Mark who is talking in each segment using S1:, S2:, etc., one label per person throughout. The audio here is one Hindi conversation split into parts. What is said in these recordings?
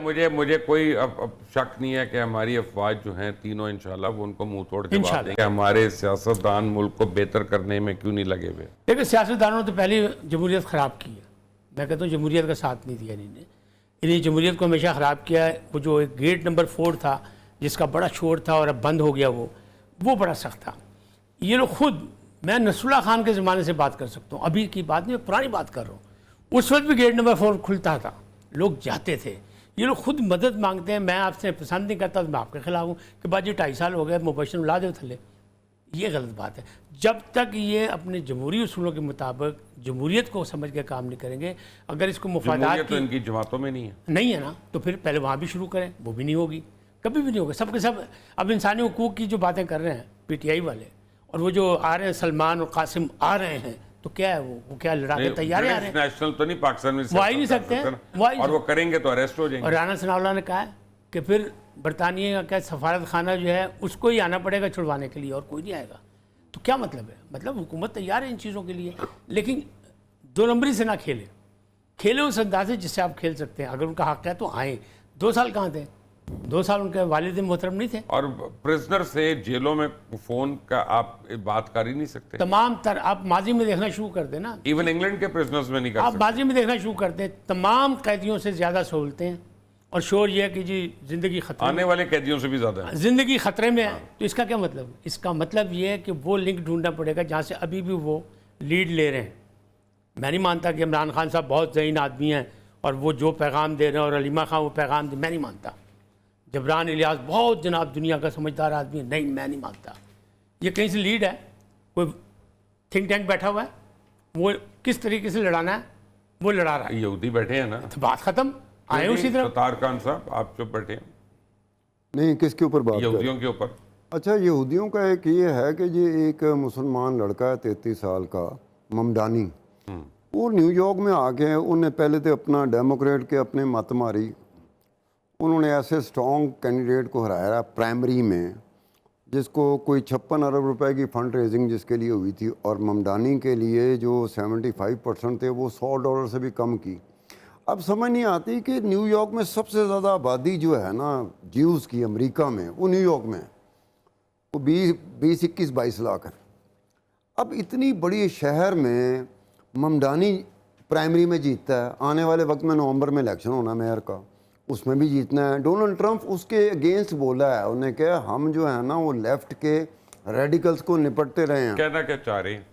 S1: मुझे मुझे कोई अब शक नहीं है कि हमारी अफवाज जो हैं तीनों इंशाल्लाह वो उनको मुंह तोड़ के बात देंगे। हमारे सियासतदान मुल्क को बेहतर करने में क्यों नहीं लगे हुए?
S2: देखिए, सियासतदानों ने तो पहले जमहूरियत ख़राब की है। मैं कहता हूँ जमहूरियत का साथ नहीं दिया इन्हें जमहूरियत को हमेशा ख़राब किया है। वो जो एक गेट नंबर 4 था जिसका बड़ा शोर था और अब बंद हो गया, वो बड़ा सख्त था। ये लोग खुद, मैं नसरुल्लाह खान के ज़माने से बात कर सकता हूँ, अभी की बात नहीं, पुरानी बात कर रहा हूँ। उस वक्त भी गेट नंबर 4 खुलता था, लोग जाते थे। ये लोग खुद मदद मांगते हैं। मैं आपसे पसंद नहीं करता तो मैं आपके खिलाफ हूँ कि बाजी 2.5 साल हो गए, मुबशर ला दो थले। ये गलत बात है। जब तक ये अपने जमहूरी उसूलों के मुताबिक जमहूरियत को समझ के काम नहीं करेंगे, अगर इसको मुफादात
S1: तो इनकी जमातों में
S2: नहीं है ना, तो फिर पहले वहाँ भी शुरू करें, वो भी नहीं होगी, कभी भी नहीं होगा। सब के सब अब इंसानी हुकूक की जो बातें कर रहे हैं PTI वाले, और वो जो आ रहे हैं सलमान और कासिम आ रहे हैं, तो क्या है वो क्या लड़ा के तैयार आ रहे हैं?
S1: नेशनल तो नहीं, पाकिस्तान में
S2: वो आ ही नहीं सकते हैं,
S1: और वो करेंगे तो अरेस्ट हो जाएंगे।
S2: और राना सनाउल्लाह ने कहा है कि फिर बरतानिया का सफारत खाना जो है उसको ही आना पड़ेगा छुड़वाने के लिए, और कोई नहीं आएगा। तो क्या मतलब है? मतलब हुकूमत तैयार है इन चीज़ों के लिए, लेकिन 2 नंबरी से ना खेले उस अंदाज से जिससे आप खेल सकते हैं। अगर उनका हक है तो आए। 2 साल कहाँ थे? 2 साल उनके वालिद मोहतरम नहीं थे।
S1: और प्रिजनर से जेलों में फ़ोन का आप बात कर ही नहीं सकते।
S2: आप माजी में देखना शुरू कर दें ना,
S1: इवन इंग्लैंड के प्रिजनर्स में नहीं कर
S2: आप
S1: सकते।
S2: माजी में देखना शुरू कर दें, तमाम कैदियों से ज़्यादा सहूलतें हैं, और शोर यह है कि जी ज़िंदगी खतरे,
S1: आने वाले कैदियों से भी ज़्यादा है,
S2: ज़िंदगी खतरे में है। तो इसका क्या मतलब? इसका मतलब ये है कि वो लिंक ढूंढना पड़ेगा जहाँ से अभी भी वो लीड ले रहे हैं। मैं नहीं मानता कि इमरान खान साहब बहुत ज़हीन आदमी हैं और वो जो पैगाम दे रहे हैं और अलीमा खान वो पैगाम दे, मैं नहीं मानता। जबरान इलियास बहुत जनाब दुनिया का समझदार आदमी है, नहीं मैं नहीं मानता। ये कहीं से लीड है, कोई थिंक टैंक बैठा हुआ है, वो किस तरीके से लड़ाना है वो लड़ा रहा है।
S1: यहूदी बैठे हैं ना,
S2: तो बात खत्म, आए उसी तरह।
S1: सत्तार खान साहब आप चुप बैठे हैं।
S3: नहीं, किसके ऊपर बात?
S1: यहूदियों के ऊपर।
S3: अच्छा, यहूदियों का एक ये है कि ये एक मुसलमान लड़का है 33 साल का, ममडानी, वो न्यूयॉर्क में आके उन्हें पहले तो अपना डेमोक्रेट के अपने मत मारी। उन्होंने ऐसे स्ट्रॉन्ग कैंडिडेट को हराया प्राइमरी में जिसको कोई 56 अरब रुपए की फंड रेजिंग जिसके लिए हुई थी, और ममडानी के लिए जो 75% थे वो $100 से भी कम की। अब समझ नहीं आती कि न्यूयॉर्क में सबसे ज़्यादा आबादी जो है ना ज्यूज़ की अमेरिका में, वो न्यूयॉर्क में है, वो 20-21-22 लाख है। अब इतनी बड़ी शहर में ममडानी प्राइमरी में जीतता है। आने वाले वक्त में नवंबर में इलेक्शन होना मेयर का, उसमें भी जीतना है। डोनाल्ड ट्रंप उसके अगेंस्ट बोला है, उन्हें कहा हम जो है ना वो लेफ्ट के रेडिकल्स को निपटते रहे हैं।
S1: कहना क्या चाह रहे हैं?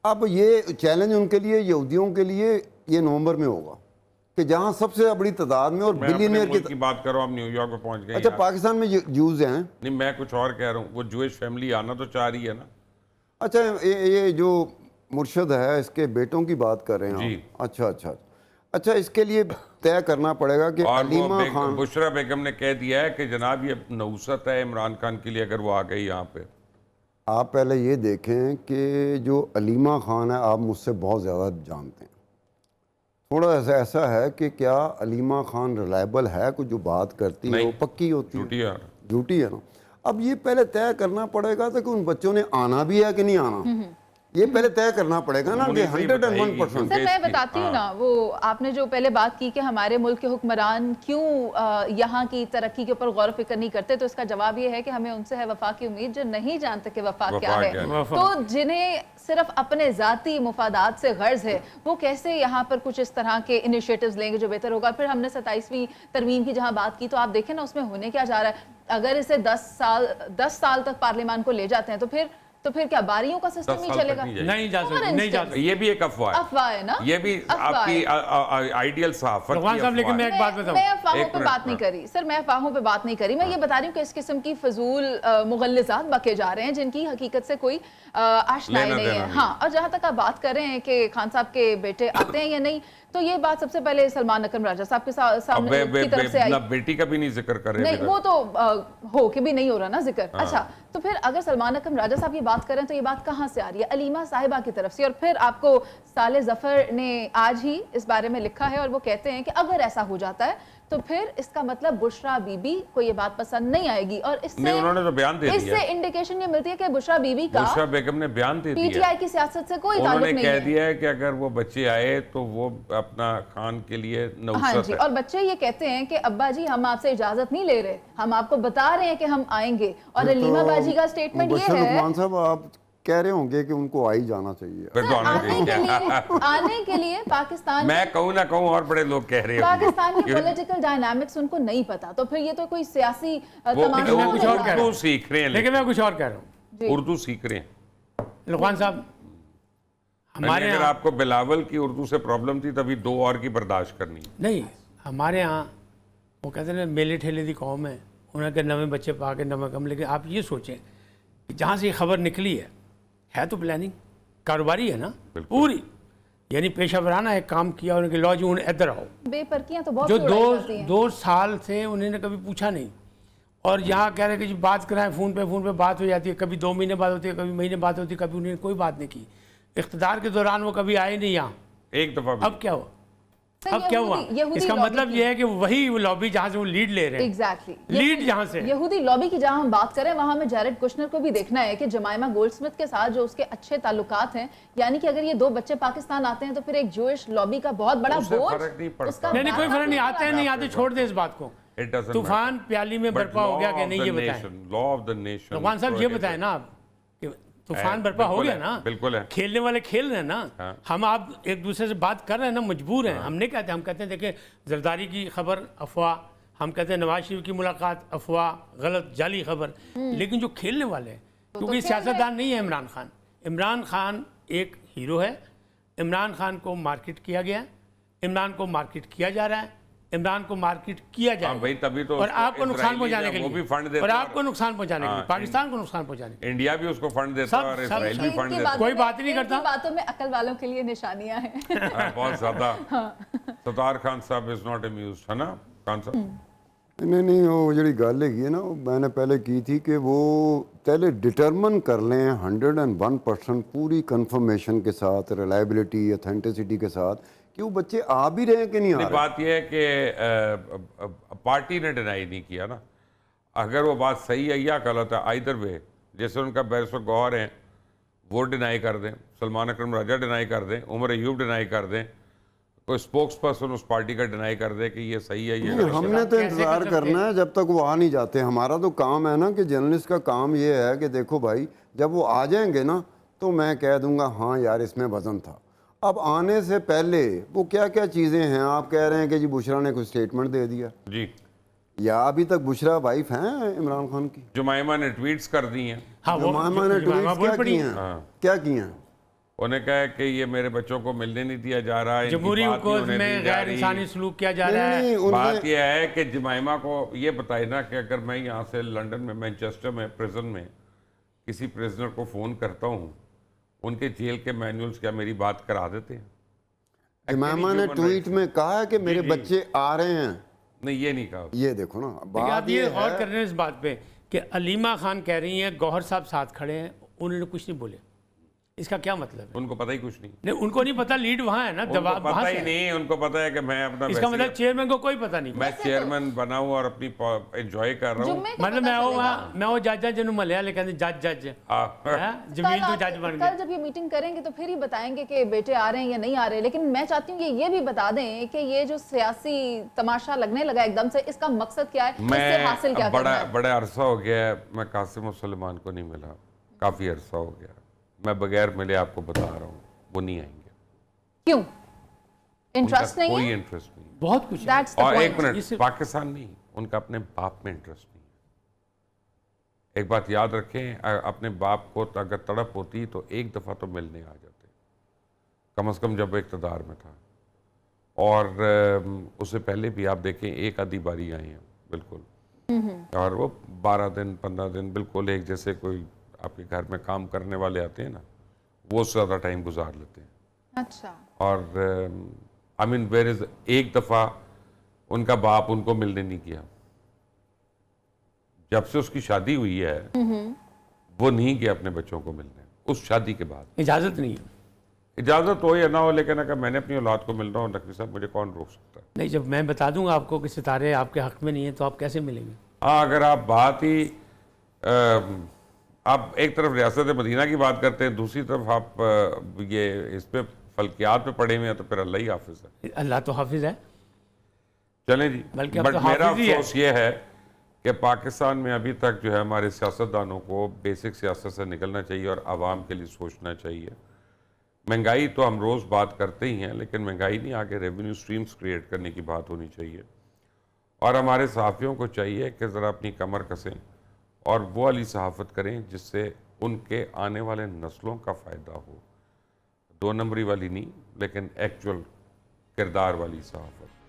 S3: अब ये चैलेंज उनके लिए, यहूदियों के लिए, ये नवंबर में होगा कि जहां सबसे बड़ी तादाद में और बिलियनियर
S1: की बात करो, आप न्यूयॉर्क में पहुंच गए।
S3: अच्छा, पाकिस्तान में ज्यूज हैं?
S1: नहीं, मैं कुछ और कह रहा हूँ, वो जूइश फैमिली आना तो चाह रही है ना।
S3: अच्छा, ये जो मुर्शद है इसके बेटों की बात कर रहे हैं
S1: जी।
S3: अच्छा, इसके लिए तय करना पड़ेगा कि अलीमा खान,
S1: बुशरा बेगम ने कह दिया है कि जनाब ये नौसत है इमरान खान के लिए अगर वो आ गई यहाँ पे।
S3: आप पहले ये देखें कि जो अलीमा खान है, आप मुझसे बहुत ज़्यादा जानते हैं। थोड़ा ऐसा है कि क्या अलीमा खान रिलायबल है? कुछ जो बात करती है वो पक्की होती है? झूठी है ना। अब ये पहले तय करना पड़ेगा था कि उन बच्चों ने आना भी है कि नहीं आना, ये पहले तय करना पड़ेगा ना कि 101%।
S4: सर मैं बताती हूँ ना, वो आपने जो पहले बात की कि हमारे मुल्क के हुक्मरान क्यों यहाँ की तरक्की के ऊपर गौर फिक्र नहीं करते, तो इसका जवाब ये है कि हमें उनसे है वफा की उम्मीद जो नहीं जानते कि वफा क्या है। तो जिन्हें सिर्फ अपने जाती मुफादात से गर्ज है, वो कैसे यहाँ पर कुछ इस तरह के इनिशिएटिव्स लेंगे जो बेहतर होगा। फिर हमने 27वीं तरमीम की जहाँ बात की, तो आप देखें ना उसमें होने क्या जा रहा है। अगर इसे 10 साल तक पार्लियामान को ले जाते हैं तो फिर क्या बारियों का सिस्टम ही चलेगा?
S2: नहीं जा सकते।
S1: ये भी एक अफवाह
S4: है ना,
S1: ये भी आपकी आइडियल सहाफत की
S2: साहब। लेकिन मैं एक बात बताऊं,
S4: मैं अफवाहों पे बात नहीं करी सर, मैं अफवाहों पे बात नहीं करी। मैं ये बता रही हूँ कि इस किस्म की फजूल मुगल्लिज़ात बके जा रहे हैं जिनकी हकीकत से कोई आशनाई नहीं है। हाँ, और जहाँ तक आप बात कर रहे हैं कि खान साहब के बेटे आते हैं या नहीं, तो ये बात सबसे पहले सलमान अकरम राजा साहब के सामने की तरफ से आई।
S1: बेटी का भी नहीं जिक्र कर रहे,
S4: नहीं वो तो हो के भी नहीं हो रहा ना जिक्र। अच्छा, तो फिर अगर सलमान अकरम राजा साहब ये बात करें तो ये बात कहाँ से आ रही है? अलीमा साहिबा की तरफ से। और फिर आपको साले जफर ने आज ही इस बारे में लिखा है और वो कहते हैं कि अगर ऐसा हो जाता है तो फिर इसका मतलब बुशरा बीबी को ये बात पसंद नहीं आएगी और
S1: नहीं, उन्होंने तो बयान दे दिया।
S4: इससे इंडिकेशन ये मिलती है कि बुशरा बीबी का,
S1: बुशरा बेगम ने बयान दे दिया,
S4: पीटीआई की सियासत से कोई ताल्लुक नहीं है।
S1: उन्होंने कह दिया है कि अगर वो बच्चे आए तो वो अपना खान के लिए नौसत
S4: हाँ जी,
S1: है।
S4: और बच्चे ये कहते हैं कि अब्बा जी हम आपसे इजाजत नहीं ले रहे, हम आपको बता रहे हैं कि हम आएंगे। और अलीमा बाजी का स्टेटमेंट ये है,
S3: लुकमान साहब आप कह रहे होंगे कि उनको आ ही जाना चाहिए।
S1: फिर तो आना चाहिए।
S4: आने के लिए पाकिस्तान,
S1: मैं कहूँ ना कहूँ और बड़े लोग कह रहे हैं
S4: पाकिस्तान की पॉलिटिकल डायनामिक्स उनको नहीं पता, तो फिर ये तो कोई सियासी तमाशा
S2: मैं कुछ और कह रहा
S1: उर्दू
S2: हूँ।
S1: सीख रहे हैं,
S2: लेकिन मैं कुछ और कह रहा हूँ,
S1: उर्दू सीख रहे हैं।
S2: लुकमान साहब, हमारे
S1: अगर
S2: यहाँ
S1: आपको बिलावल की उर्दू से प्रॉब्लम थी तभी 2 और की बर्दाश्त करनी।
S2: नहीं, हमारे यहाँ वो कहते हैं ना मेले ठेले की कौम है, उन्होंने नवे बच्चे पा के नवे कम। लेकिन आप ये सोचें कि जहाँ से ये खबर निकली है तो प्लानिंग कारोबारी है ना पूरी, यानी पेशा वराना एक काम किया उन्होंने, लॉ जी उन्हें इधर आओ।
S4: बेपरकियां तो बहुत
S2: जो
S4: उड़ाई जाती हैं।
S2: 2 साल से उन्होंने कभी पूछा नहीं, और यहाँ कह रहे कि जी बात कराएं, फ़ोन पे बात हो जाती है, कभी 2 महीने बात होती है, कभी महीने बात होती है, कभी उन्होंने कोई बात नहीं की। इख्तिदार के दौरान वो कभी आए नहीं यहाँ,
S1: एक दफा भी।
S2: अब क्या हुआ?
S4: सर,
S2: अब क्या हुआ?
S4: यहूदी
S2: इसका
S4: लॉबी
S2: मतलब
S4: की-
S2: ये है कि वही वो लॉबी जहाँ से वो लीड ले रहे हैं,
S4: एग्जैक्टली
S2: लीड जहाँ से है।
S4: यहूदी लॉबी की जहां हम बात करें वहां हमें जैरेड कुशनर को भी देखना है कि जमाइमा गोल्डस्मिथ के साथ जो उसके अच्छे ताल्लुकात हैं, यानी कि अगर ये 2 बच्चे पाकिस्तान आते हैं तो फिर एक जोइश लॉबी का बहुत बड़ा
S1: उससे
S4: बोझ
S1: फर्क नहीं पड़ता।
S4: उसका
S2: नहीं, कोई
S4: बारह
S2: फर्क नहीं,
S4: फुट
S2: आते हैं नहीं आते छोड़ दे इस बात को।
S1: It doesn't
S2: तूफान
S1: matter.
S2: प्याली में
S1: But
S2: बर्पा हो गया
S1: law
S2: कि
S1: of
S2: नहीं,
S1: the
S2: ये बताएं।
S1: nation, law of the nation
S2: भगवान साहब ये
S1: prohibits-
S2: बताएं ना आप कि तूफान बर्पा हो
S1: बिल्कुल
S2: गया
S1: है,
S2: ना,
S1: बिल्कुल है।
S2: खेलने वाले खेल रहे हैं ना।
S1: हाँ।
S2: हम आप एक दूसरे से बात कर रहे हैं ना, मजबूर हैं। हम नहीं कहते, हम कहते हैं देखिए जरदारी की खबर अफवाह, हम कहते हैं नवाज शरीफ की मुलाकात अफवाह, गलत जाली खबर। लेकिन जो खेलने वाले हैं, क्योंकि सियासतदान नहीं है इमरान खान। इमरान खान एक हीरो है, इमरान खान को मार्केट किया गया, इमरान को मार्केट किया जा रहा है, इमरान को मार्केट किया जाए,
S1: हाँ भाई, तभी तो
S2: और
S1: उसको
S2: आपको नुकसान
S1: इजरायली
S2: पहुंचाने के
S1: वो भी
S2: लिए,
S1: फंड देता
S2: और
S1: है
S2: आपको नुकसान पहुंचाने के लिए,
S1: हाँ,
S2: पाकिस्तान को नुकसान पहुंचाने के लिए।
S1: इंडिया भी उसको फंड देता है और
S2: सब-
S1: इसराइल भी
S4: इनकी
S1: फंड देता
S4: बातों
S2: कोई
S4: में-
S2: बात ही नहीं
S4: इनकी
S2: करता।
S4: बातों में अकल वालों के लिए निशानियां हैं।
S1: है। बहुत ज्यादा। सतार खान साहब इज नॉट अम्यूज्ड, है ना खान साहब?
S3: नहीं, वो जी गल है ना, वो मैंने पहले की थी कि वो पहले डिटर्मन कर लें 101% पूरी कंफर्मेशन के साथ, रिलायबिलिटी, ऑथेंटिसिटी के साथ कि वो बच्चे आ भी रहे हैं कि नहीं आ रहे।
S1: बात यह है कि पार्टी ने डिनाई नहीं किया ना। अगर वो बात सही है या गलत है, आइदर वे, जैसे उनका बैरिस्टर गौहर हैं वो डिनाई कर दें, सलमान अकरम राजा डिनाई कर दें, उमर अयूब डिनाई कर दें, कोई स्पोक्स पर्सन उस पार्टी का डिनाई कर दे कि ये सही है, ये
S3: नहीं,
S1: गलत है।
S3: हमने तो
S2: कैसे
S3: इंतज़ार
S2: कर सकते
S3: करना है जब तक वो आ नहीं जाते। हमारा तो काम है ना कि जर्नलिस्ट का काम ये है कि देखो भाई, जब वो आ जाएंगे ना तो मैं कह दूंगा हाँ यार इसमें वजन था। अब आने से पहले वो क्या क्या चीज़ें हैं, आप कह रहे हैं कि जी बुशरा ने कुछ स्टेटमेंट दे दिया,
S1: जी,
S3: या अभी तक बुशरा वाइफ हैं इमरान खान की?
S1: जुमाइमा ने ट्वीट्स कर दी हैं,
S2: हाँ, वो
S3: जुमाइमा ने
S2: जुमाइमा
S3: ट्वीट्स
S2: बोल
S3: क्या
S2: पड़ी
S3: किए
S2: हैं।
S3: हैं? क्या किए हैं?
S1: उन्हें कहा कि ये मेरे बच्चों को मिलने नहीं दिया जा रहा है, इनकी
S2: जमहूरी
S1: बात नहीं
S2: हुकूमत
S1: होने
S2: में
S1: दी जा
S2: गैर
S1: रही।
S2: इंसानी सलूक किया जा रहा है।
S3: नहीं,
S1: बात यह है कि जुमाइमा को ये बताए ना कि अगर मैं यहाँ से लंदन में, मैनचेस्टर में प्रिजन में किसी प्रिजनर को फ़ोन करता हूँ, उनके जेल के मैनुअल्स क्या मेरी बात करा देते हैं?
S3: जुमाइमा ने ट्वीट में कहा है कि मेरे बच्चे आ रहे हैं।
S1: नहीं, ये नहीं कहा।
S3: ये देखो ना,
S2: देखिए,
S3: बात
S2: आप ये
S3: ये
S2: गौर
S3: है
S2: कर रहे हैं इस बात पे कि अलीमा खान कह रही हैं गौहर साहब साथ खड़े हैं, उन्होंने कुछ नहीं बोले। इसका क्या मतलब है?
S1: उनको पता ही कुछ नहीं,
S2: नहीं, उनको नहीं पता, लीड वहाँ है ना,
S1: उनको
S2: दबाव
S1: पता
S2: वहाँ
S1: ही
S2: से है।
S1: नहीं। उनको पता है कि मैं अपना
S2: इसका मतलब
S1: वैसे-
S2: चेयरमैन को कोई पता नहीं।
S1: मैं चेयरमैन बना हूँ और अपनी एंजॉय कर रहा हूँ।
S4: जुम्मे को
S2: मतलब
S4: पता
S2: मैं
S4: चलेगा।
S2: वो जज जिन्होंने मलया लेकिन जज जमीन तो जज बन
S4: कल
S2: गए।
S4: जब ये मीटिंग करेंगे तो फिर ही बताएंगे कि बेटे आ रहे हैं या नहीं आ रहे। लेकिन मैं चाहती हूँ कि ये भी बता दें कि ये जो सियासी तमाशा लगने लगा एकदम से, इसका मकसद क्या है, इससे हासिल क्या
S1: मैं
S4: करना है?
S1: बड़ा अरसा हो गया है, मैं कासिम और सलमान को नहीं मिला, काफ़ी अरसा हो गया। मैं बगैर मिले आपको बता रहा हूँ, वो नहीं आएंगे।
S4: क्यों?
S1: उनका
S4: इंटरेस्ट नहीं
S1: कोई
S4: है?
S1: इंटरेस्ट नहीं है।
S2: बहुत कुछ है।
S4: That's the
S1: और
S4: point.
S1: एक मिनट,
S2: इस-
S1: पाकिस्तान नहीं, उनका अपने बाप में इंटरेस्ट नहीं है। एक बात याद रखें, अपने बाप को अगर तड़प होती तो एक दफ़ा तो मिलने आ जाते, कम से कम जब वो इक़्तिदार में था। और उससे पहले भी आप देखें एक आधी बारी आए हैं बिल्कुल, और वो 12 दिन 15 दिन बिल्कुल एक जैसे कोई आपके घर में काम करने वाले आते हैं ना, वो उससे ज़्यादा टाइम गुजार लेते हैं।
S4: अच्छा,
S1: और आई मीन वेयर इज, एक दफ़ा उनका बाप उनको मिलने नहीं किया। जब से उसकी शादी हुई है वो नहीं गया अपने बच्चों को मिलने, उस शादी के बाद।
S2: इजाजत नहीं है।
S1: इजाज़त हो या ना हो, लेकिन अगर मैंने अपनी औलाद को मिलना हो नकवी साहब, मुझे कौन रोक सकता है?
S2: नहीं, जब मैं बता दूंगा आपको कि सितारे आपके हक में नहीं है तो आप कैसे मिलेंगे?
S1: हाँ, अगर आप बात ही आप एक तरफ रियासत मदीना की बात करते हैं, दूसरी तरफ आप ये इस पे फल्कियात पे पड़े हुए हैं, तो फिर अल्लाह ही हाफिज़ है।
S2: अल्लाह तो हाफिज़ है।
S1: चलें जी,
S2: बल्कि अब
S1: बट
S2: तो
S1: मेरा
S2: हाफिज़ ही है।
S1: अफसोस ये है कि पाकिस्तान में अभी तक जो है हमारे सियासतदानों को बेसिक सियासत से निकलना चाहिए और आवाम के लिए सोचना चाहिए। महंगाई तो हम रोज़ बात करते ही हैं, लेकिन महंगाई नहीं, आगे रेवेन्यू स्ट्रीम्स क्रिएट करने की बात होनी चाहिए। और हमारे सहाफ़ियों को चाहिए कि ज़रा अपनी कमर कसें और वो वाली सहाफ़त करें जिससे उनके आने वाले नस्लों का फ़ायदा हो। 2 नंबरी वाली नहीं, लेकिन एक्चुअल किरदार वाली सहाफ़त।